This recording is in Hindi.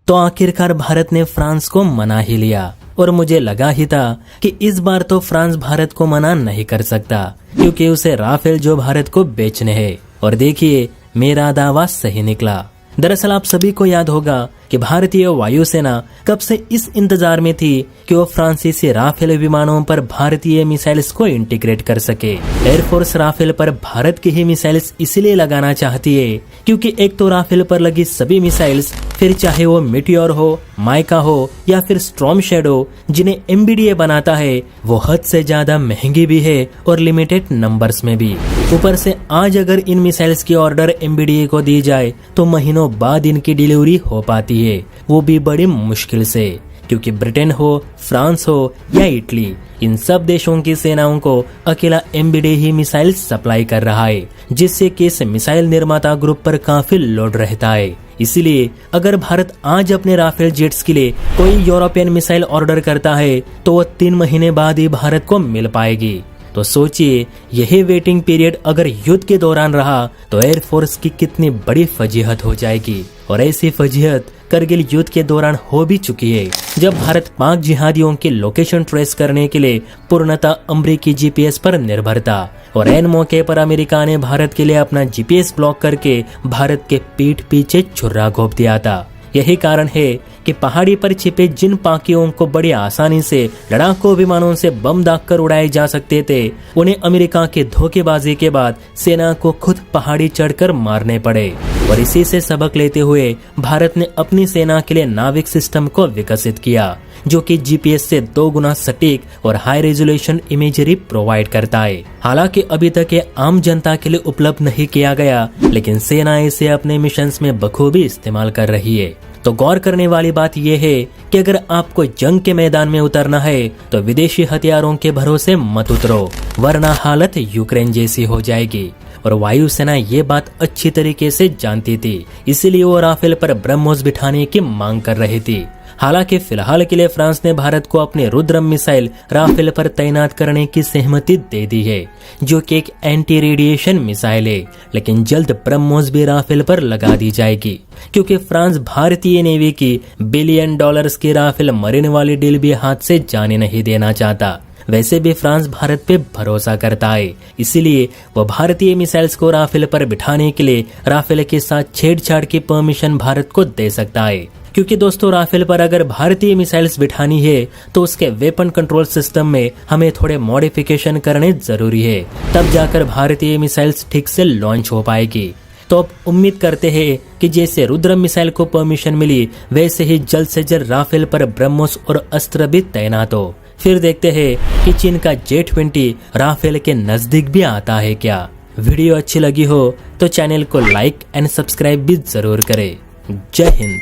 तो आखिरकार भारत ने फ्रांस को मना ही लिया और मुझे लगा ही था कि इस बार तो फ्रांस भारत को मना नहीं कर सकता, क्योंकि उसे राफेल जो भारत को बेचने हैं। और देखिए, मेरा दावा सही निकला। दरअसल आप सभी को याद होगा कि भारतीय वायुसेना कब से इस इंतजार में थी कि वो फ्रांसीसी राफेल विमानों पर भारतीय मिसाइल्स को इंटीग्रेट कर सके। एयरफोर्स राफेल पर भारत की ही मिसाइल्स इसलिए लगाना चाहती है क्योंकि एक तो राफेल पर लगी सभी मिसाइल्स, फिर चाहे वो मीटियोर हो, माइका हो या फिर स्टॉर्म शैडो, जिन्हें एमबीडीए बनाता है, वो हद से ज्यादा महंगी भी है और लिमिटेड नंबर्स में भी। ऊपर से आज अगर इन मिसाइल्स की ऑर्डर एमबीडीए को दी जाए तो महीनों बाद इनकी डिलीवरी हो पाती है, वो भी बड़ी मुश्किल से, क्योंकि ब्रिटेन हो, फ्रांस हो या इटली, इन सब देशों की सेनाओं को अकेला एमबीडीए ही मिसाइल सप्लाई कर रहा है, जिससे कि इस मिसाइल निर्माता ग्रुप पर काफी लोड रहता है। इसलिए अगर भारत आज अपने राफेल जेट्स के लिए कोई यूरोपियन मिसाइल ऑर्डर करता है तो वो 3 महीने बाद ही भारत को मिल पाएगी। तो सोचिए, यही वेटिंग पीरियड अगर युद्ध के दौरान रहा तो एयरफोर्स की कितनी बड़ी फजीहत हो जाएगी। और ऐसी फजीहत करगिल युद्ध के दौरान हो भी चुकी है, जब भारत पाक जिहादियों की लोकेशन ट्रेस करने के लिए पूर्णतः अमेरिकी जीपीएस पर निर्भर था। और ऐन मौके पर अमेरिका ने भारत के लिए अपना जीपीएस ब्लॉक करके भारत के पीठ पीछे छुरा घोंप दिया था। यही कारण है कि पहाड़ी पर छिपे जिन पाकियों को बड़ी आसानी से लड़ाकू विमानों से बम दागकर उड़ाए जा सकते थे, उन्हें अमेरिका के धोखेबाजी के बाद सेना को खुद पहाड़ी चढ़कर मारने पड़े। और इसी से सबक लेते हुए भारत ने अपनी सेना के लिए नाविक सिस्टम को विकसित किया, जो कि जीपीएस से 2 गुना सटीक और हाई रेजोल्यूशन इमेजरी प्रोवाइड करता है। हालांकि अभी तक ये आम जनता के लिए उपलब्ध नहीं किया गया, लेकिन सेना इसे अपने मिशंस में बखूबी इस्तेमाल कर रही है। तो गौर करने वाली बात यह है कि अगर आपको जंग के मैदान में उतरना है तो विदेशी हथियारों के भरोसे मत उतरो, वरना हालत यूक्रेन जैसी हो जाएगी। और वायुसेना ये बात अच्छी तरीके से जानती थी, इसीलिए वो राफेल पर ब्रह्मोस बिठाने की मांग कर रही थी। हालांकि फिलहाल के लिए फ्रांस ने भारत को अपने रुद्रम मिसाइल राफेल पर तैनात करने की सहमति दे दी है, जो कि एक एंटी रेडिएशन मिसाइल है, लेकिन जल्द ब्रह्मोस भी राफेल पर लगा दी जाएगी, क्योंकि फ्रांस भारतीय नेवी की $1 बिलियन की राफेल मरीन वाली डील भी हाथ से जाने नहीं देना चाहता। वैसे भी फ्रांस भारत पे भरोसा करता है, इसीलिए वो भारतीय मिसाइल्स को राफेल पर बिठाने के लिए राफेल के साथ छेड़छाड़ की परमिशन भारत को दे सकता है। क्योंकि दोस्तों, राफेल पर अगर भारतीय मिसाइल्स बिठानी है तो उसके वेपन कंट्रोल सिस्टम में हमें थोड़े मॉडिफिकेशन करने जरूरी है, तब जाकर भारतीय मिसाइल्स ठीक से लॉन्च हो पाएगी। तो अब उम्मीद करते हैं कि जैसे रुद्रम मिसाइल को परमिशन मिली, वैसे ही जल्द से जल्द राफेल पर ब्रह्मोस और अस्त्र भी तैनात हो। फिर देखते हैं कि चीन का J-20 राफेल के नजदीक भी आता है क्या। वीडियो अच्छी लगी हो तो चैनल को लाइक एंड सब्सक्राइब भी जरूर करें। जय हिंद।